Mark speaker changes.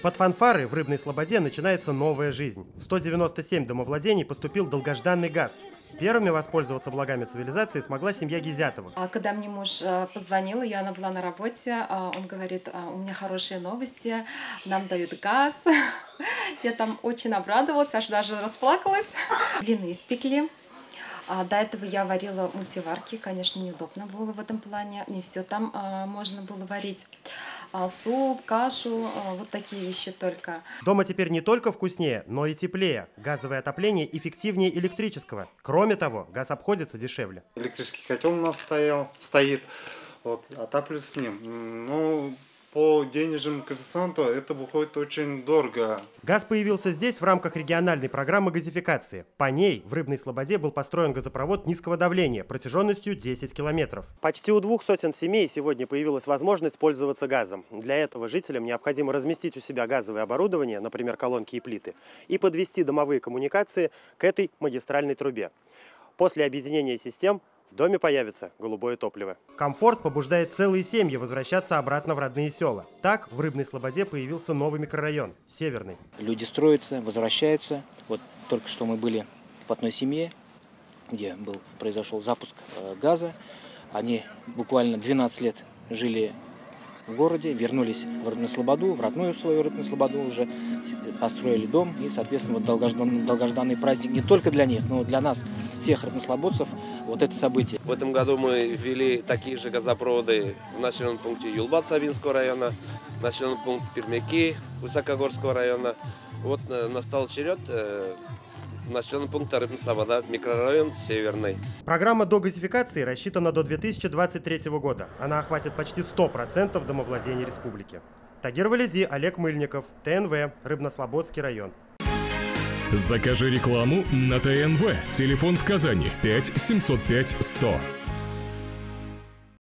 Speaker 1: Под фанфары в Рыбной Слободе начинается новая жизнь. В 197 домовладений поступил долгожданный газ. Первыми воспользоваться благами цивилизации смогла семья Гизятовых.
Speaker 2: Когда мне муж позвонил, она была на работе, он говорит: у меня хорошие новости, нам дают газ. Я там очень обрадовалась, аж даже расплакалась. Блины испекли. До этого я варила мультиварки, конечно, неудобно было в этом плане, не все там можно было варить. Суп, кашу, вот такие вещи только.
Speaker 1: Дома теперь не только вкуснее, но и теплее. Газовое отопление эффективнее электрического. Кроме того, газ обходится дешевле.
Speaker 3: Электрический котел у нас стоит, вот, отапливать с ним. Ну, по денежному коэффициенту это выходит очень дорого.
Speaker 1: Газ появился здесь в рамках региональной программы газификации. По ней в Рыбной Слободе был построен газопровод низкого давления протяженностью 10 километров. Почти у 200 семей сегодня появилась возможность пользоваться газом. Для этого жителям необходимо разместить у себя газовое оборудование, например, колонки и плиты, и подвести домовые коммуникации к этой магистральной трубе. После объединения систем в доме появится голубое топливо. Комфорт побуждает целые семьи возвращаться обратно в родные села. Так в Рыбной Слободе появился новый микрорайон – Северный.
Speaker 4: Люди строятся, возвращаются. Вот только что мы были в одной семье, где произошел запуск газа. Они буквально 12 лет жили в городе, вернулись в Рыбную Слободу, в родную свою Рыбную Слободу, уже построили дом. И, соответственно, вот долгожданный праздник не только для них, но и для нас, всех рыбнослободцев, вот это событие.
Speaker 5: В этом году мы ввели такие же газопроводы в населенном пункте Юлбат Савинского района, населенный пункт Пермяки Высокогорского района. Вот настал черед населенного пункта Рыбная Слобода, микрорайон Северный.
Speaker 1: Программа догазификации рассчитана до 2023 года. Она охватит почти 100% домовладений республики. Тагир Валиди, Олег Мыльников, ТНВ, Рыбнослободский район.
Speaker 6: Закажи рекламу на ТНВ. Телефон в Казани 5 705 100.